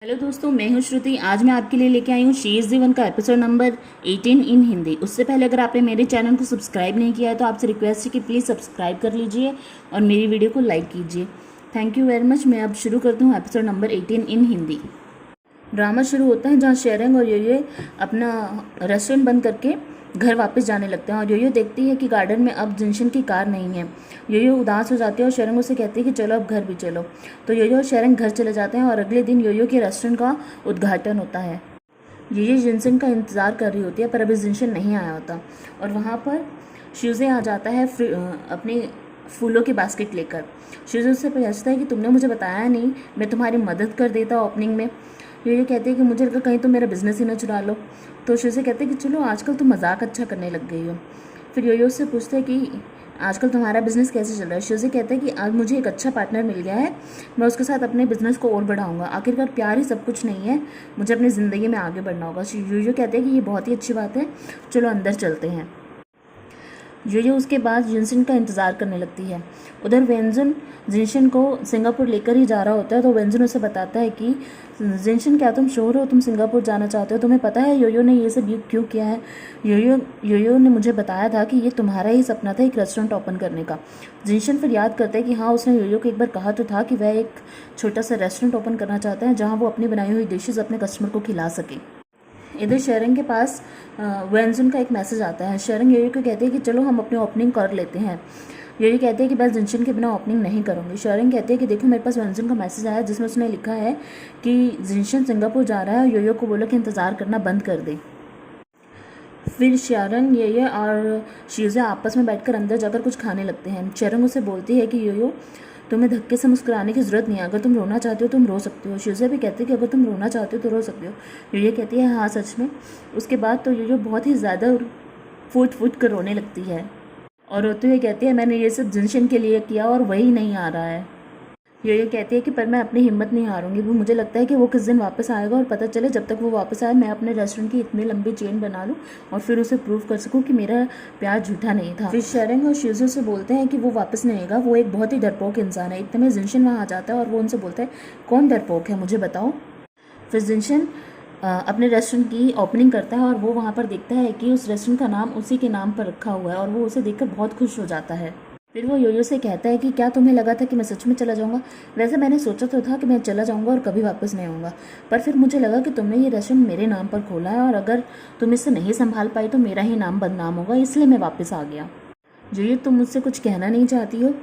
Hello दोस्तों, मैं हूं श्रुति। आज मैं आपके लिए लेके आई हूं शी इज़ द वन का एपिसोड नंबर 18 इन हिंदी। उससे पहले अगर आपने मेरे चैनल को सब्सक्राइब नहीं किया है तो आपसे रिक्वेस्ट है कि प्लीज़ सब्सक्राइब कर लीजिए और मेरी वीडियो को लाइक कीजिए। Thank you very much. मैं अब शुरू करती हूँ एपिसोड नंबर 18 इन हिंदी। ड्रामा शुरू होता है जहाँ शेरंग और योयो अपना रेस्टोरेंट बंद करके घर वापस जाने लगते हैं और योयो देखती है कि गार्डन में अब जिनशन की कार नहीं है। योयो उदास हो जाती है और शेरंग उसे कहती है कि चलो अब घर भी चलो। तो योयो और शेरंग घर चले जाते हैं और अगले दिन योयो के रेस्टोरेंट का उद्घाटन होता है। योयो जिनशन का इंतज़ार कर रही होती है पर अभी जिनशन नहीं आया होता और वहाँ पर श्यूजे आ जाता है अपने फूलों की बास्केट लेकर। श्यूजे उससे पूछता है कि तुमने मुझे बताया नहीं, मैं तुम्हारी मदद कर देता ओपनिंग में। योयो कहते हैं कि मुझे लगा कहीं तो मेरा बिजनेस ही ना चुरा लो। तो श्यूजे कहते हैं कि चलो आजकल तुम मजाक अच्छा करने लग गई हो। फिर योयो उससे पूछते हैं कि आजकल तुम्हारा बिजनेस कैसे चल रहा है। श्यूजे कहते हैं कि आज मुझे एक अच्छा पार्टनर मिल गया है, मैं उसके साथ अपने बिजनेस को और बढ़ाऊंगा। आखिरकार प्यार ही सब कुछ नहीं है, मुझे अपनी ज़िंदगी में आगे बढ़ना होगा। योयो कहते हैं कि ये बहुत ही अच्छी बात है, चलो अंदर चलते हैं। योयो उसके बाद जिनशन का इंतज़ार करने लगती है। उधर वेंजुन जिनशन को सिंगापुर लेकर ही जा रहा होता है तो वेंजुन उसे बताता है कि जिनशन, क्या तुम श्योर हो तुम सिंगापुर जाना चाहते हो? तुम्हें पता है योयो ने ये सब क्यों किया है? योयो ने मुझे बताया था कि ये तुम्हारा ही सपना था एक रेस्टोरेंट ओपन करने का। जिनशन फिर याद करता है कि हाँ, उसने योयो को एक बार कहा तो था कि वह एक छोटा सा रेस्टोरेंट ओपन करना चाहता है जहाँ वो अपनी बनाई हुई डिशेज़ अपने कस्टमर को खिला सके। इधर शेरंग के पास वेंजुन का एक मैसेज आता है। शेरंग योयो को कहती है कि चलो हम अपनी ओपनिंग कर लेते हैं। योयो कहते हैं कि बस जिनशन के बिना ओपनिंग नहीं करूँगी। शेरंग कहती है कि देखो मेरे पास वेंजुन का मैसेज आया जिसमें उसने लिखा है कि जिनशन सिंगापुर जा रहा है, योयो को बोलो कि इंतज़ार करना बंद कर दे। फिर शेरंग, योयो और शीज़े आपस में बैठकर अंदर जाकर कुछ खाने लगते हैं। शेरंग उसे बोलती है कि योयो, तुम्हें धक्के से मुस्कुराने की ज़रूरत नहीं है, अगर तुम रोना चाहते हो तुम रो सकते हो। शीज़े भी कहती है कि अगर तुम रोना चाहते हो तो रो सकते हो। योयो कहती है हाँ सच में। उसके बाद तो योयो बहुत ही ज़्यादा फूट फूट कर रोने लगती है और रोते हुए कहती है मैंने ये सब जिनशन के लिए किया और वही नहीं आ रहा है। योयो कहती है कि पर मैं अपनी हिम्मत नहीं हारूंगी, वो मुझे लगता है कि वो किस दिन वापस आएगा और पता चले जब तक वो वापस आए मैं अपने रेस्टोरेंट की इतनी लंबी चेन बना लूँ और फिर उसे प्रूव कर सकूँ कि मेरा प्यार झूठा नहीं था। फिर शेरंग और शीज़ो से बोलते हैं कि वो वापस नहीं आएगा, वो एक बहुत ही डरपोक इंसान है। इतने में जिनशन वहाँ आ जाता है और वो उनसे बोलता है कौन डरपोक है मुझे बताओ। फिर जिनशन अपने रेस्टोरेंट की ओपनिंग करता है और वो वहाँ पर देखता है कि उस रेस्टोरेंट का नाम उसी के नाम पर रखा हुआ है और वो उसे देखकर बहुत खुश हो जाता है। फिर वो योयो से कहता है कि क्या तुम्हें लगा था कि मैं सच में चला जाऊंगा? वैसे मैंने सोचा तो था कि मैं चला जाऊंगा और कभी वापस नहीं आऊँगा, पर फिर मुझे लगा कि तुमने ये रेस्टोरेंट मेरे नाम पर खोला है और अगर तुम इसे नहीं संभाल पाई तो मेरा ही नाम बदनाम होगा, इसलिए मैं वापस आ गया। योयो, तुम मुझसे कुछ कहना नहीं चाहती हो?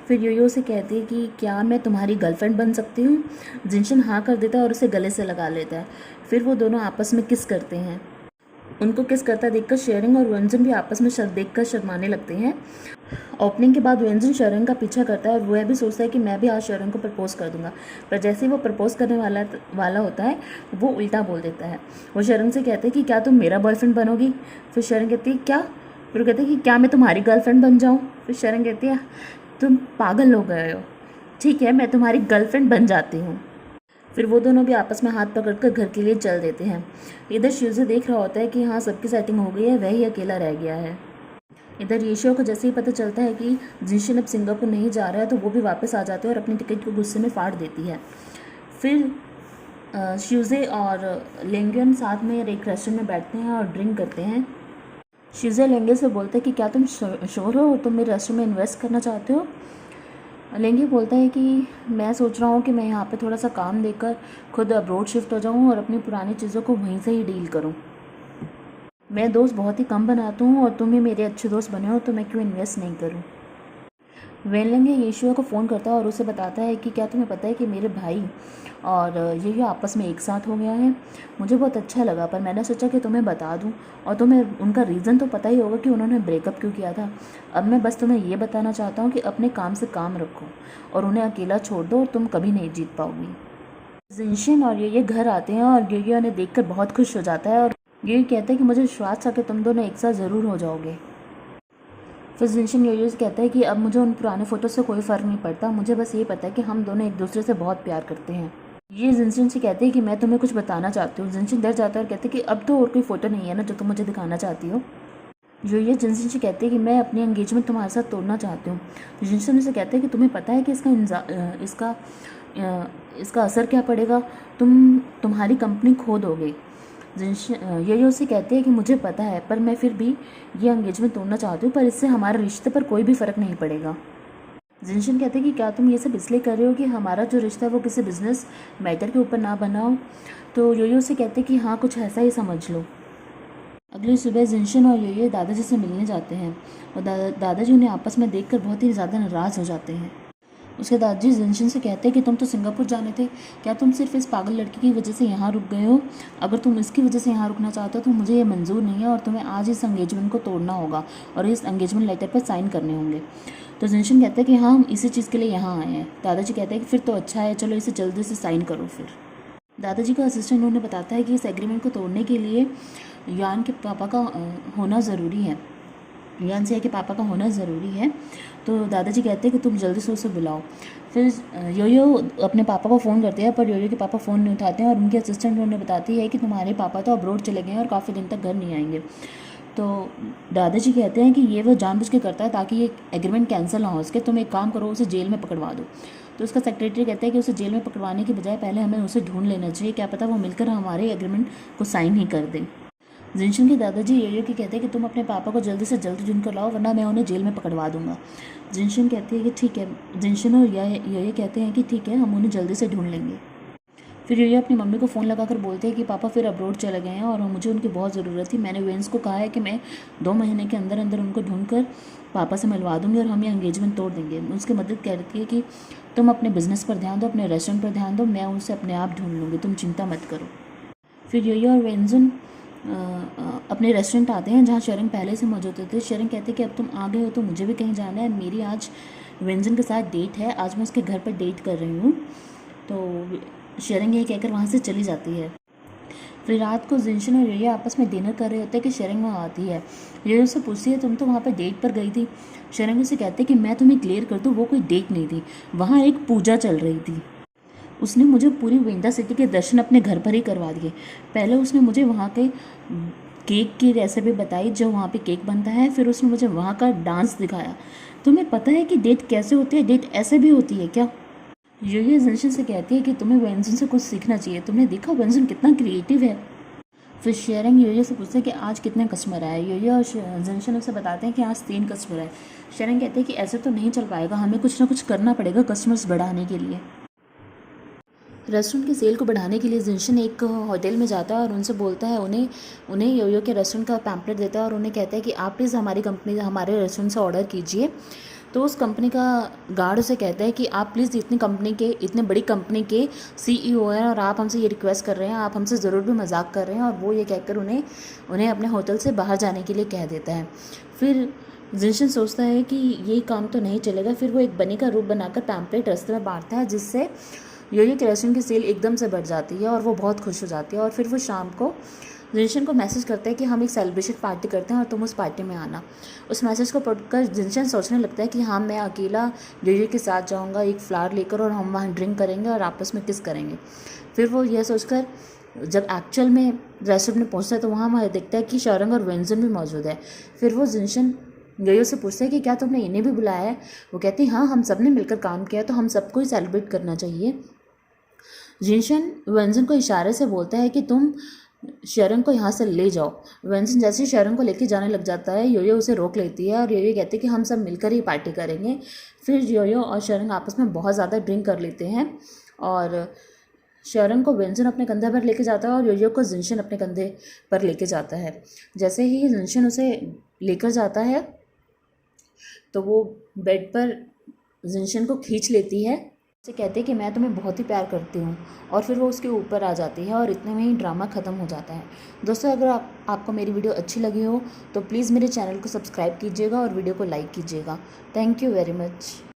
फिर योयो से कहती है कि क्या मैं तुम्हारी गर्लफ्रेंड बन सकती हूँ? जिनशन हाँ कर देता है और उसे गले से लगा लेता है। फिर वो दोनों आपस में किस करते हैं। उनको किस करता देखकर शेरंग और वेंजुन भी आपस में देखकर शर्माने लगते हैं। ओपनिंग के बाद वेंजुन शेरंग का पीछा करता है और वह भी सोचता है कि मैं भी आज शेरंग को प्रपोज कर दूंगा, पर जैसे ही वो प्रपोज करने वाला होता है वो उल्टा बोल देता है। वो शेरंग से कहते हैं कि क्या तुम मेरा बॉयफ्रेंड बनोगी? फिर शेरंग कहती है क्या? फिर कहते हैं कि क्या मैं तुम्हारी गर्लफ्रेंड बन जाऊँ? फिर शेरंग कहती है तुम पागल हो गए हो, ठीक है मैं तुम्हारी गर्लफ्रेंड बन जाती हूँ। फिर वो दोनों भी आपस में हाथ पकड़कर घर के लिए चल देते हैं। इधर शीज़े देख रहा होता है कि हाँ सबकी सेटिंग हो गई है, वह ही अकेला रह गया है। इधर येशियो को जैसे ही पता चलता है कि जिनशन अब सिंगापुर नहीं जा रहा है तो वो भी वापस आ जाते हैं और अपनी टिकट को गुस्से में फाड़ देती है। फिर शीज़े और लेंगन साथ में एक रेस्टोरेंट में बैठते हैं और ड्रिंक करते हैं। शीज़े लेंगे से बोलते हैं कि क्या तुम श्योर हो तुम मेरे रेस्टोरेंट में इन्वेस्ट करना चाहते हो? लेंगे बोलता है कि मैं सोच रहा हूँ कि मैं यहाँ पे थोड़ा सा काम देकर खुद अब्रोड शिफ्ट हो जाऊँ और अपनी पुरानी चीज़ों को वहीं से ही डील करूँ। मैं दोस्त बहुत ही कम बनाता हूँ और तुम ही मेरे अच्छे दोस्त बने हो तो मैं क्यों इन्वेस्ट नहीं करूँ। वेनलंगे येशियो को फ़ोन करता है और उसे बताता है कि क्या तुम्हें पता है कि मेरे भाई और ये आपस में एक साथ हो गया है? मुझे बहुत अच्छा लगा पर मैंने सोचा कि तुम्हें बता दूं और तुम्हें उनका रीज़न तो पता ही होगा कि उन्होंने ब्रेकअप क्यों किया था। अब मैं बस तुम्हें ये बताना चाहता हूँ कि अपने काम से काम रखो और उन्हें अकेला छोड़ दो और तुम कभी नहीं जीत पाओगी। जिनशन और ये घर आते हैं और योयो उन्हें देखकर बहुत खुश हो जाता है और ये कहता है कि मुझे विश्वास था कि तुम दोनों एक साथ ज़रूर हो जाओगे। फिर जिनशन योयो से कहता है कि अब मुझे उन पुराने फ़ोटो से कोई फ़र्क नहीं पड़ता, मुझे बस ये पता है कि हम दोनों एक दूसरे से बहुत प्यार करते हैं। ये जिनशन से कहते हैं कि मैं तुम्हें कुछ बताना चाहती हूँ। जिनशन डर जाता है और कहते हैं कि अब तो और कोई फ़ोटो नहीं है ना जो तुम मुझे दिखाना चाहती हो। योयो जिनशन से कहते हैं कि मैं अपनी एंगेजमेंट तुम्हारे साथ तोड़ना चाहती हूँ। जिनशन से कहते हैं कि तुम्हें पता है कि इसका इसका असर क्या पड़ेगा, तुम्हारी कंपनी खो दोगे। यो से कहते हैं कि मुझे पता है, पर मैं फिर भी ये एंगेजमेंट तोड़ना चाहती हूँ, पर इससे हमारे रिश्ते पर कोई भी फ़र्क नहीं पड़ेगा। जिनशन कहते हैं कि क्या तुम ये सब इसलिए कर रहे हो कि हमारा जो रिश्ता है वो किसी बिजनेस मैटर के ऊपर ना बनाओ। तो यो से कहते हैं कि हाँ, कुछ ऐसा ही समझ लो। अगली सुबह जिनशन और यो दादाजी से मिलने जाते हैं और दादाजी उन्हें आपस में देखकर बहुत ही ज़्यादा नाराज़ हो जाते हैं। उसके दादाजी जिनशन से कहते हैं कि तुम तो सिंगापुर जाने थे, क्या तुम सिर्फ इस पागल लड़की की वजह से यहाँ रुक गए हो? अगर तुम इसकी वजह से यहाँ रुकना चाहते हो तो मुझे ये मंजूर नहीं है और तुम्हें आज इस एंगेजमेंट को तोड़ना होगा और इस एंगेजमेंट लेटर पर साइन करने होंगे। तो जिनशन कहते हैं कि हाँ, हम इसी चीज़ के लिए यहाँ आए हैं। दादाजी कहते हैं कि फिर तो अच्छा है, चलो इसे जल्दी से साइन करो। फिर दादाजी का असिस्टेंट उन्हें बताता है कि इस एग्रीमेंट को तोड़ने के लिए यान के पापा का होना ज़रूरी है, यान सिया के पापा का होना ज़रूरी है। तो दादाजी कहते हैं कि तुम जल्दी से उसे बुलाओ। फिर यो अपने पापा को फ़ोन करते हैं, पर यो के पापा फ़ोन नहीं उठाते हैं और उनके असिस्टेंट उन्हें बताती है कि तुम्हारे पापा तो अब्रॉड चले गए हैं और काफ़ी दिन तक घर नहीं आएंगे। तो दादाजी कहते हैं कि ये वो जानबूझ के करता है ताकि ये एग्रीमेंट कैंसिल ना हो उसके, तुम एक काम करो, उसे जेल में पकड़वा दो। तो उसका सेक्रेटरी कहता है कि उसे जेल में पकड़वाने के बजाय पहले हमें उसे ढूंढ लेना चाहिए, क्या पता वो मिलकर हमारे एग्रीमेंट को साइन ही कर दें। जिनशन के दादाजी यो के कहते हैं कि तुम अपने पापा को जल्दी से जल्दी ढूंढ कर लाओ, वरना मैं उन्हें जेल में पकड़वा दूंगा। जिनशन कहती है कि ठीक है। जिनशन और यो कहते हैं कि ठीक है, हम उन्हें जल्दी से ढूंढ लेंगे। फिर यो अपनी मम्मी को फ़ोन लगाकर बोलते हैं कि पापा फिर अब्रॉड चले गए हैं और मुझे उनकी बहुत ज़रूरत थी। मैंने वेंस को कहा है कि मैं 2 महीने के अंदर अंदर उनको ढूंढकर पापा से मिलवा दूंगी और हम ये एंगेजमेंट तोड़ देंगे। उसकी मदद कहती है कि तुम अपने बिजनेस पर ध्यान दो, अपने रेस्टोरेंट पर ध्यान दो, मैं उनसे अपने आप ढूंढ लूँगी, तुम चिंता मत करो। फिर यो और वेंजन अपने रेस्टोरेंट आते हैं जहाँ शरण पहले से मौजूद थे। शरण कहते हैं कि अब तुम आ गए हो तो मुझे भी कहीं जाना है, मेरी आज वेंजन के साथ डेट है, आज मैं उसके घर पर डेट कर रही हूँ। तो शरण ये कहकर वहाँ से चली जाती है। फिर रात को जिनशन और यो आपस में डिनर कर रहे होते हैं कि शरण वहाँ आती है। यो से पूछती है तुम तो वहाँ पर डेट पर गई थी। शरण से कहते हैं कि मैं तुम्हें क्लियर कर दूँ, वो कोई डेट नहीं थी, वहाँ एक पूजा चल रही थी। उसने मुझे पूरी विंडा सिटी के दर्शन अपने घर पर ही करवा दिए। पहले उसने मुझे वहाँ के केक की रेसिपी बताई, जो वहाँ पे केक बनता है, फिर उसने मुझे वहाँ का डांस दिखाया। तुम्हें पता है कि डेट कैसे होती है? डेट ऐसे भी होती है क्या? यो जिनशन से कहती है कि तुम्हें वेंजन से कुछ सीखना चाहिए, तुमने देखा वेंजन कितना क्रिएटिव है। फिर शेयरिंग यो से पूछते हैं कि आज कितने कस्टमर आए। यो और जिनशन उसे बताते हैं कि आज 3 कस्टमर आए। शेयरिंग कहते हैं कि ऐसे तो नहीं चल पाएगा, हमें कुछ ना कुछ करना पड़ेगा कस्टमर्स बढ़ाने के लिए। रेस्टोरेंट की सेल को बढ़ाने के लिए जिनशन एक होटल में जाता है और उनसे बोलता है, उन्हें यो के रेस्टोरेंट का पैम्पलेट देता है और उन्हें कहता है कि आप प्लीज़ हमारी कंपनी हमारे रेस्टोरेंट से ऑर्डर कीजिए। तो उस कंपनी का गार्ड उसे कहता है कि आप प्लीज़ इतने बड़ी कंपनी के CEO हैं और आप हमसे ये रिक्वेस्ट कर रहे हैं, आप हमसे ज़रूर भी मजाक कर रहे हैं। और वो ये कहकर उन्हें अपने होटल से बाहर जाने के लिए कह देता है। फिर जिनशन सोचता है कि ये काम तो नहीं चलेगा। फिर वो एक बनी का रूप बनाकर पैम्पलेट रास्ते में बांटता है, जिससे यो के रेस्टोरेंट की सेल एकदम से बढ़ जाती है और वो बहुत खुश हो जाती है। और फिर वो शाम को जिनशन को मैसेज करता है कि हम एक सेलिब्रेशन पार्टी करते हैं और तुम उस पार्टी में आना। उस मैसेज को पढ़कर जिनशन सोचने लगता है कि हाँ, मैं अकेला यो के साथ जाऊँगा एक फ्लावर लेकर और हम वहाँ ड्रिंक करेंगे और आपस में किस करेंगे। फिर वो यह सोचकर जब एक्चुअल में रेस्टोरेंट में पहुँचता है तो वहाँ देखता है कि शरण और वेंजन भी मौजूद है। फिर वो जिनशन यो से पूछते हैं कि क्या तुमने इन्हें भी बुलाया है? वो कहती है हाँ, हम सब ने मिलकर काम किया तो हम सबको ही सेलिब्रेट करना चाहिए। जिनशन वेंजन को इशारे से बोलता है कि तुम शरण को यहाँ से ले जाओ। वेंजन जैसे ही शरण को लेकर जाने लग जाता है, यो उसे रोक लेती है और यो कहते हैं कि हम सब मिलकर ही पार्टी करेंगे। फिर यो और शरण आपस में बहुत ज़्यादा ड्रिंक कर लेते हैं और शरण को वेंजन अपने कंधे पर लेके जाता है और यो को जिनशन अपने कंधे पर लेके जाता है। जैसे ही जिनशन उसे लेकर जाता है तो वो बेड पर जिनशन को खींच लेती है, उसे कहते हैं कि मैं तुम्हें बहुत ही प्यार करती हूँ और फिर वो उसके ऊपर आ जाती है और इतने में ही ड्रामा ख़त्म हो जाता है। दोस्तों, अगर आपको मेरी वीडियो अच्छी लगी हो तो प्लीज़ मेरे चैनल को सब्सक्राइब कीजिएगा और वीडियो को लाइक कीजिएगा। Thank you very much.